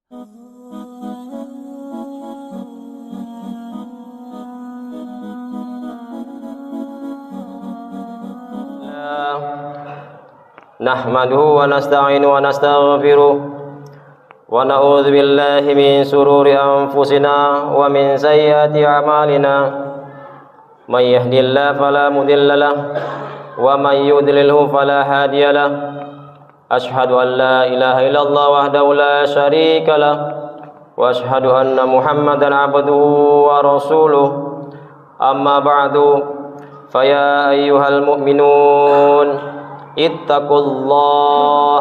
Nahmaduhu wa nasta'inu wa nastaghfiruh wa na'udzu billahi min shururi anfusina wa min sayyiati a'malina may yahdihillahu fala mudilla lahu wa may yudlilhu fala hadiya lahu asyhadu an la ilaha illallah wahdahu la syarika lahu wa asyhadu anna Muhammadan abduhu wa rasuluh amma ba'du faya ayyuhal mu'minun ittaqullah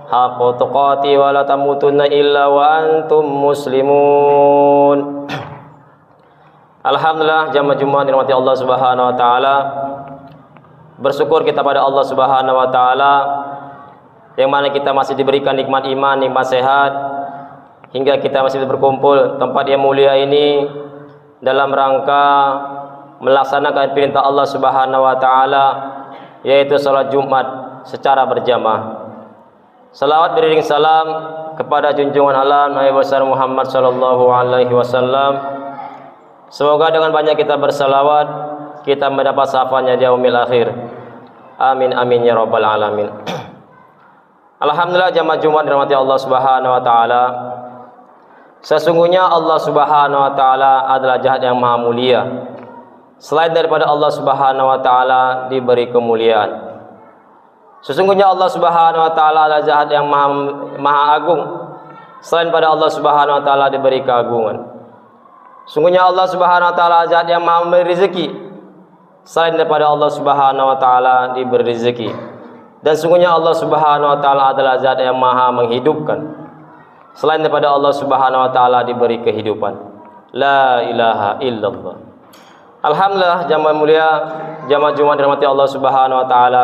haqqa tuqati wa la tamutunna illa wa antum muslimun. Alhamdulillah, jamaah Jumat dirahmati Allah Subhanahu wa taala. Bersyukur kita pada Allah Subhanahu wa taala yang mana kita masih diberikan nikmat iman, nikmat sehat hingga kita masih berkumpul tempat yang mulia ini dalam rangka melaksanakan perintah Allah Subhanahu wa taala, yaitu salat Jumat secara berjamaah. Salawat beriring salam kepada junjungan alam Nabi besar Muhammad sallallahu alaihi wasallam. Semoga dengan banyak kita bersalawat kita mendapat syafaatnya di yaumil akhir. Amin amin ya rabbal alamin. Alhamdulillah, jamaah Jumat dirahmati Allah Subhanahu wa taala. Sesungguhnya Allah Subhanahu wa taala adalah Zat yang maha mulia. Selain daripada Allah Subhanahu wa taala diberi kemuliaan. Sesungguhnya Allah Subhanahu wa taala adalah Zat yang maha agung. Selain pada Allah Subhanahu wa taala diberi keagungan. Sesungguhnya Allah Subhanahu wa taala Zat yang maha memberi rezeki. Selain daripada Allah Subhanahu wa taala diberi rezeki. Dan sesungguhnya Allah Subhanahu wa taala adalah Zat yang maha menghidupkan. Selain daripada Allah Subhanahu wa taala diberi kehidupan. La ilaha illallah. Alhamdulillah, jamaah mulia, jamaah Jumat dirahmati Allah Subhanahu wa taala.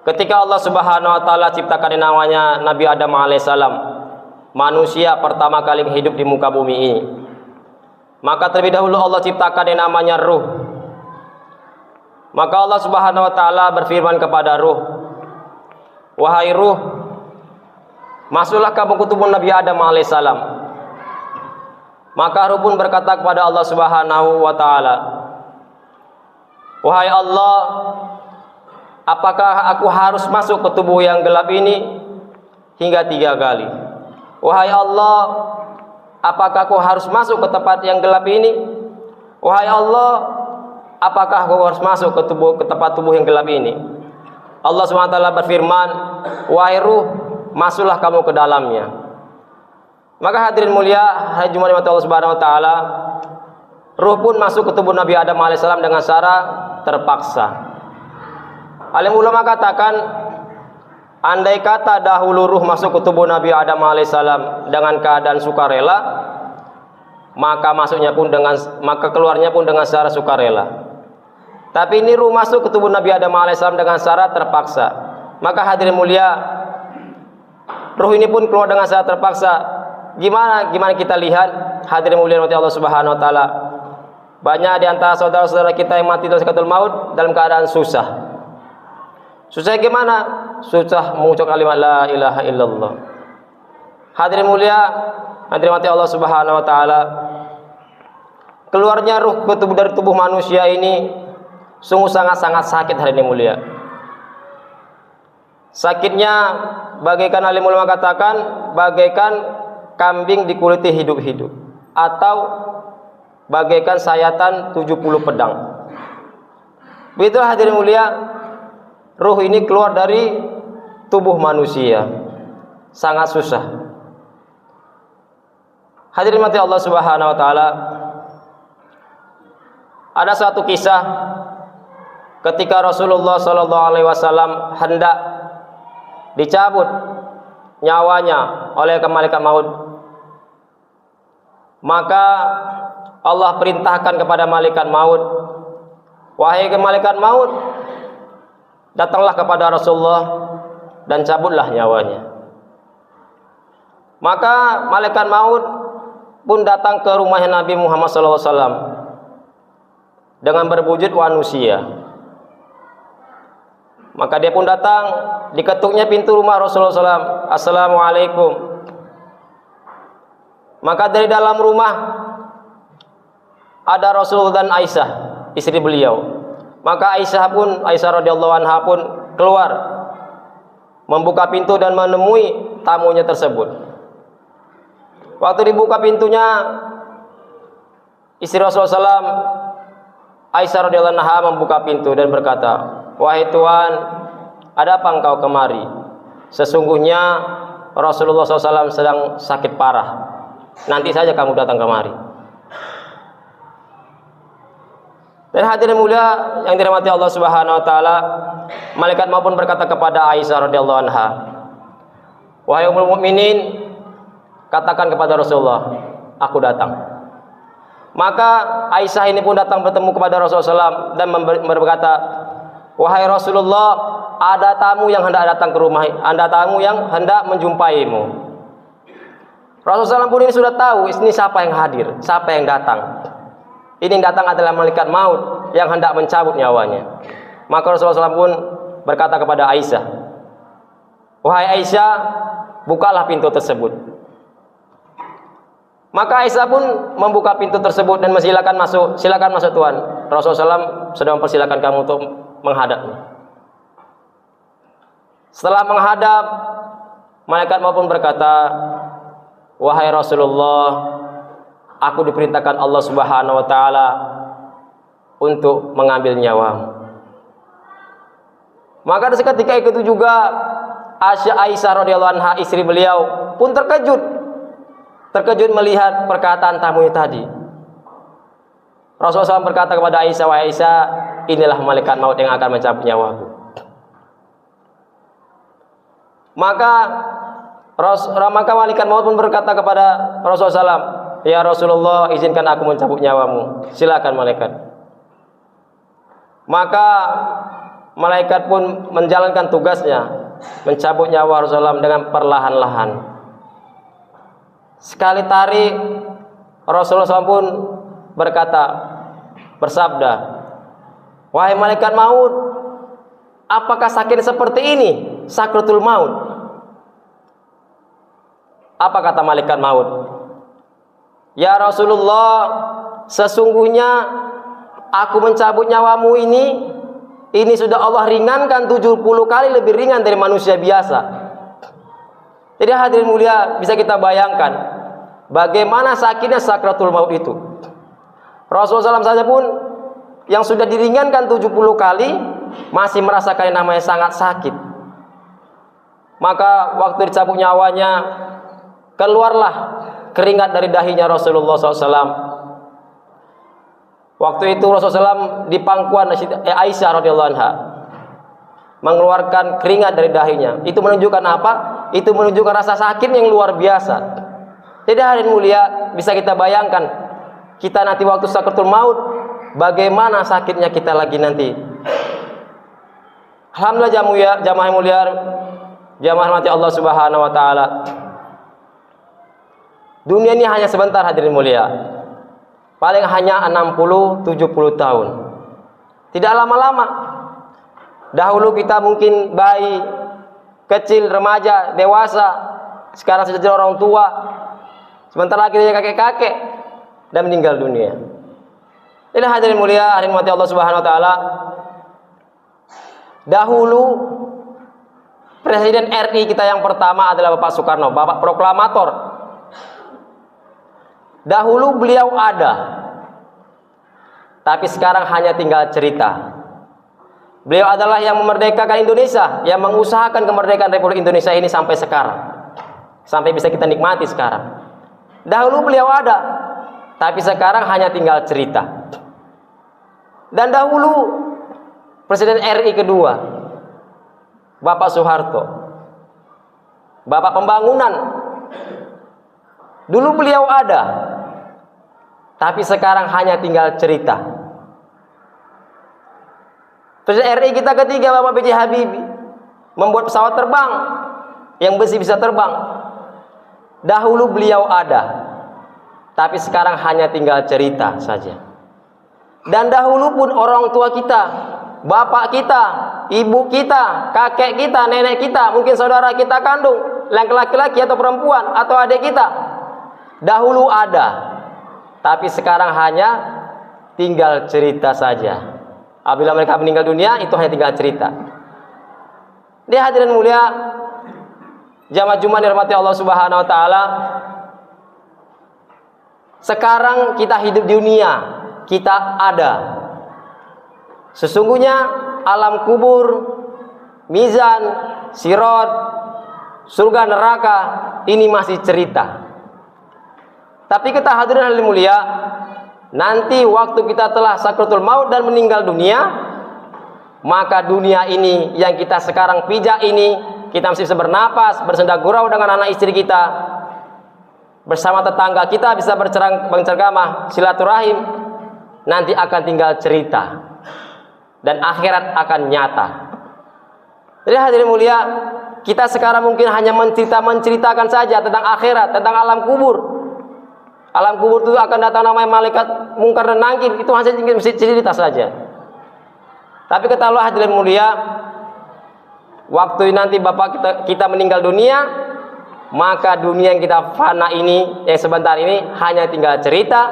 Ketika Allah Subhanahu wa taala ciptakan namanya Nabi Adam alaihissalam, manusia pertama kali hidup di muka bumi ini, maka terlebih dahulu Allah ciptakan yang namanya ruh. Maka Allah Subhanahu wa taala berfirman kepada ruh, "Wahai ruh, masuklah kamu ke tubuh Nabi Adam alaihissalam." Maka ruh pun berkata kepada Allah Subhanahu wa taala, "Wahai Allah, apakah aku harus masuk ke tubuh yang gelap ini hingga 3 kali? Wahai Allah, apakah aku harus masuk ke tempat yang gelap ini? Wahai Allah, apakah aku harus masuk ke tempat tubuh yang gelap ini?" Allah Subhanahu wa taala berfirman, "Wahai ruh, masuklah kamu ke dalamnya." Maka hadirin mulia, hari Jumat Allah Subhanahu wa taala, ruh pun masuk ke tubuh Nabi Adam alaihissalam dengan syarat terpaksa. Alim ulama katakan, andai kata dahulu ruh masuk ke tubuh Nabi Adam alaihissalam dengan keadaan sukarela, maka keluarnya pun dengan syarat sukarela. Tapi ini ruh masuk ke tubuh Nabi Adam alaihissalam dengan syarat terpaksa. Maka hadirin mulia, ruh ini pun keluar dengan syarat terpaksa. Gimana kita lihat, hadirin mulia Allah Subhanahu wa taala, banyak di antara saudara-saudara kita yang mati dalam sakaratul maut dalam keadaan susah. Susah gimana? Susah mengucap kalimat la ilaha illallah. Hadirin mulia, hadirin Allah Subhanahu wa taala, keluarnya ruh dari tubuh manusia ini sungguh sangat-sangat sakit hadirin mulia. Sakitnya bagaikan alim ulama katakan, bagaikan kambing dikuliti hidup-hidup, atau bagaikan sayatan 70 pedang. Begitu hadirin mulia, ruh ini keluar dari tubuh manusia sangat susah. Hadirin mati Allah Subhanahu wa taala, ada suatu kisah ketika Rasulullah sallallahu alaihi wasallam hendak dicabut nyawanya oleh malaikat maut. Maka Allah perintahkan kepada malaikat maut, "Wahai malaikat maut, datanglah kepada Rasulullah dan cabutlah nyawanya." Maka malaikat maut pun datang ke rumahnya Nabi Muhammad SAW dengan berwujud manusia. Maka dia pun datang, diketuknya pintu rumah Rasulullah SAW. Assalamualaikum. Maka dari dalam rumah ada Rasul dan Aisyah, istri beliau. Maka Aisyah radhiyallahu anha pun keluar, membuka pintu dan menemui tamunya tersebut. Waktu dibuka pintunya, istri Rasulullah SAW, Aisyah radhiyallahu anha membuka pintu dan berkata, "Wahai Tuan, ada apa engkau kemari? Sesungguhnya Rasulullah SAW sedang sakit parah. Nanti saja kamu datang kemari." Dan hadirin mulia yang dirahmati Allah Subhanahu wa taala, malaikat maupun berkata kepada Aisyah radhiyallahu anha, "Wahai ummul mukminin, katakan kepada Rasulullah, aku datang." Maka Aisyah ini pun datang bertemu kepada Rasulullah SAW dan berkata, "Wahai Rasulullah, ada tamu yang hendak datang ke rumah, ada tamu yang hendak menjumpaimu." Rasulullah SAW pun ini sudah tahu ini siapa yang hadir, siapa yang datang. Ini yang datang adalah malaikat maut yang hendak mencabut nyawanya. Maka Rasulullah SAW pun berkata kepada Aisyah, "Wahai Aisyah, bukalah pintu tersebut." Maka Aisyah pun membuka pintu tersebut dan silakan masuk Tuan. Rasulullah SAW sudah mempersilakan kamu untuk menghadapnya. Setelah menghadap, malaikat maupun berkata, "Wahai Rasulullah, aku diperintahkan Allah Subhanahu wa taala untuk mengambil nyawamu." Maka seketika itu juga Aisyah radhiyallahu anha, istri beliau, pun terkejut melihat perkataan tamu tadi. Rasulullah SAW berkata kepada Aisyah, "Wahai Aisyah, inilah malaikat maut yang akan mencabut nyawaku." Maka malaikat maut pun berkata kepada Rasulullah SAW, "Ya Rasulullah, izinkan aku mencabut nyawamu." Silakan malaikat. Maka malaikat pun menjalankan tugasnya, mencabut nyawa Rasulullah dengan perlahan-lahan. Sekali tarik, Rasulullah SAW pun bersabda, "Wahai malaikat maut, apakah sakit seperti ini, sakratul maut?" Apa kata malaikat maut? "Ya Rasulullah, sesungguhnya aku mencabut nyawamu ini sudah Allah ringankan 70 kali lebih ringan dari manusia biasa." Jadi hadirin mulia, bisa kita bayangkan bagaimana sakitnya sakratul maut itu. Rasulullah SAW saja pun yang sudah diringankan 70 kali masih merasakan yang namanya sangat sakit. Maka waktu dicabut nyawanya, keluarlah keringat dari dahinya Rasulullah SAW. Waktu itu Rasulullah SAW di pangkuan Aisyah radhiyallahu anha mengeluarkan keringat dari dahinya. Itu menunjukkan apa? Itu menunjukkan rasa sakit yang luar biasa. Jadi hadirin mulia, bisa kita bayangkan kita nanti waktu sakratul maut, bagaimana sakitnya kita lagi nanti. Alhamdulillah jamaah mulia, jamaah rahmati Allah Subhanahu wa taala. Dunia ini hanya sebentar hadirin mulia. Paling hanya 60-70 tahun. Tidak lama-lama. Dahulu kita mungkin bayi, kecil, remaja, dewasa. Sekarang sudah jadi orang tua. Sebentar lagi dia kakek-kakek dan meninggal dunia. Ini hadirin mulia, hadirin mati Allah Subhanahu wa taala. Dahulu Presiden RI kita yang pertama adalah Bapak Soekarno, Bapak proklamator. Dahulu beliau ada, tapi sekarang hanya tinggal cerita. Beliau adalah yang memerdekakan Indonesia, yang mengusahakan kemerdekaan Republik Indonesia ini sampai sekarang, sampai bisa kita nikmati sekarang. Dahulu beliau ada, tapi sekarang hanya tinggal cerita. Dan dahulu Presiden RI kedua, Bapak Soeharto, Bapak Pembangunan. Dulu beliau ada, tapi sekarang hanya tinggal cerita. Presiden RI kita ketiga, Bapak B.J. Habibie, membuat pesawat terbang yang besi bisa terbang. Dahulu beliau ada, tapi sekarang hanya tinggal cerita saja. Dan dahulu pun orang tua kita, bapak kita, ibu kita, kakek kita, nenek kita, mungkin saudara kita kandung, laki-laki atau perempuan atau adik kita. Dahulu ada, tapi sekarang hanya tinggal cerita saja. Apabila mereka meninggal dunia, itu hanya tinggal cerita. Dia hadirin mulia, jamaah Jumat dirahmati Allah Subhanahu wa taala. Sekarang kita hidup di dunia, kita ada. Sesungguhnya alam kubur, mizan, sirat, surga neraka ini masih cerita. Tapi kita hadirin hadirin mulia, nanti waktu kita telah sakratul maut dan meninggal dunia, maka dunia ini yang kita sekarang pijak ini, kita masih bisa bernapas, bersenda gurau dengan anak istri kita, bersama tetangga kita bisa bercengkrama, silaturahim, nanti akan tinggal cerita. Dan akhirat akan nyata. Jadi hadirin mulia, kita sekarang mungkin hanya menceritakan saja tentang akhirat, tentang alam kubur. Alam kubur itu akan datang namanya malaikat mungkar dan nakir, itu hanya cerita saja. Tapi ketahuilah hadirin mulia, waktu nanti bapak kita meninggal dunia, maka dunia yang kita fana ini, yang sebentar ini hanya tinggal cerita,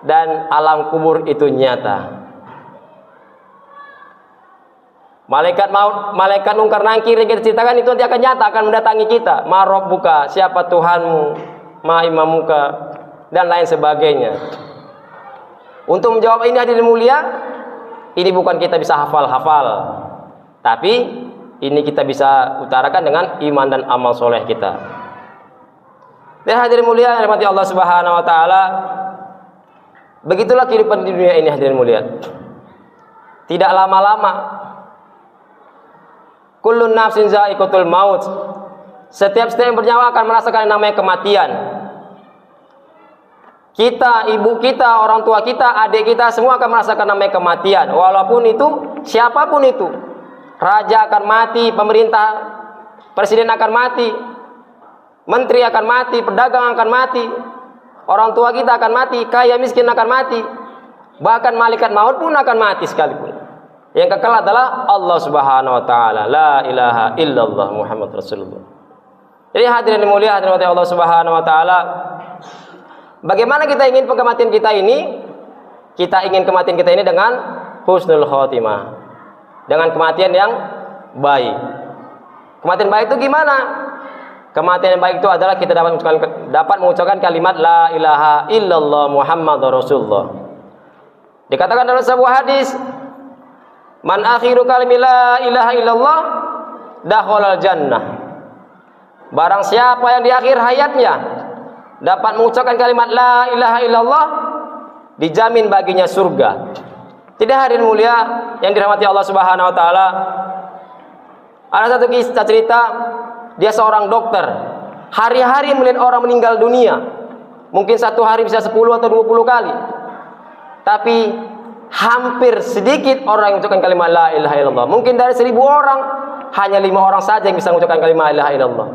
dan alam kubur itu nyata. Malaikat maut, malaikat mungkar nakir yang kita ceritakan itu nanti akan nyata, akan mendatangi kita. Ma rabbuka, siapa Tuhanmu, ma imamuka, dan lain sebagainya. Untuk menjawab ini hadirin mulia, ini bukan kita bisa hafal-hafal, tapi ini kita bisa utarakan dengan iman dan amal soleh kita. Dan hadirin mulia yang dirahmati Allah Subhanahu wa taala, begitulah kehidupan di dunia ini hadirin mulia. Tidak lama-lama. Kullun nafsin za'iqatul maut. Setiap yang bernyawa akan merasakan yang namanya kematian. Kita, ibu kita, orang tua kita, adik kita, semua akan merasakan namanya kematian. Walaupun itu, siapapun itu. Raja akan mati, pemerintah, presiden akan mati, menteri akan mati, pedagang akan mati, orang tua kita akan mati, kaya miskin akan mati. Bahkan malaikat maut pun akan mati sekalipun. Yang kekal adalah Allah Subhanahu wa taala. La ilaha illallah Muhammad Rasulullah. Jadi hadirin mulia, hadirin Allah Subhanahu wa taala, bagaimana kita ingin kematian kita ini? Kita ingin kematian kita ini dengan husnul khotimah, dengan kematian yang baik. Kematian baik itu gimana? Kematian yang baik itu adalah kita dapat mengucapkan kalimat la ilaha illallah Muhammad Rasulullah. Dikatakan dalam sebuah hadis, man akhiru kalimi la ilaha illallah dakhalal jannah. Barang siapa yang di akhir hayatnya dapat mengucapkan kalimat la ilaha illallah, dijamin baginya surga. Tidak hadirin mulia yang dirahmati Allah Subhanahu wa taala, ada satu kisah cerita, dia seorang dokter, hari-hari melihat orang meninggal dunia. Mungkin satu hari bisa 10 atau 20 kali. Tapi hampir sedikit orang yang mengucapkan kalimat la ilaha illallah. Mungkin dari 1000 orang hanya 5 orang saja yang bisa mengucapkan kalimat la ilaha illallah.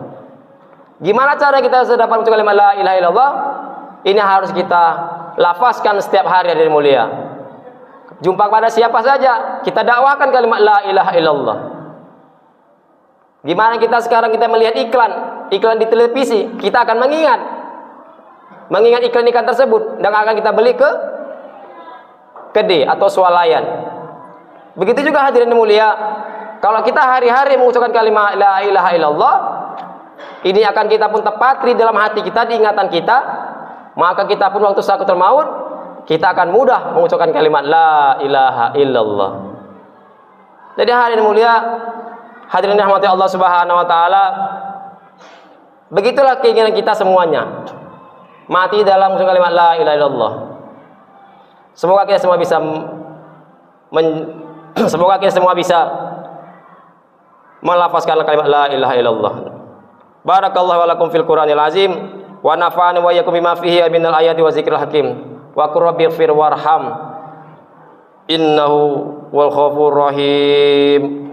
Gimana cara kita dapat mengucapkan kalimat la ilaha illallah? Ini harus kita lafazkan setiap hari hadirin mulia. Jumpa pada siapa saja, kita dakwahkan kalimat la ilaha illallah. Gimana kita sekarang kita melihat iklan di televisi, kita akan mengingat iklan tersebut dan akan kita beli ke kedai atau swalayan. Begitu juga hadirin mulia, kalau kita hari-hari mengucapkan kalimat la ilaha illallah, ini akan kita pun tepatri dalam hati kita, di ingatan kita, maka kita pun waktu sakratul maut kita akan mudah mengucapkan kalimat la ilaha illallah. Jadi hadirin mulia, hadirin rahmati Allah Subhanahu wa taala, begitulah keinginan kita semuanya, mati dalam mengucapkan kalimat la ilaha illallah. Semoga kita semua bisa melafazkan kalimat la ilaha illallah. Barakallahu wa lakum fil Qur'anil azim wa nafa'ani wa iyyakum bima fihi minal ayati wa zikril hakim. Wa qur rabbighfir warham innahu wal ghafurur rahim.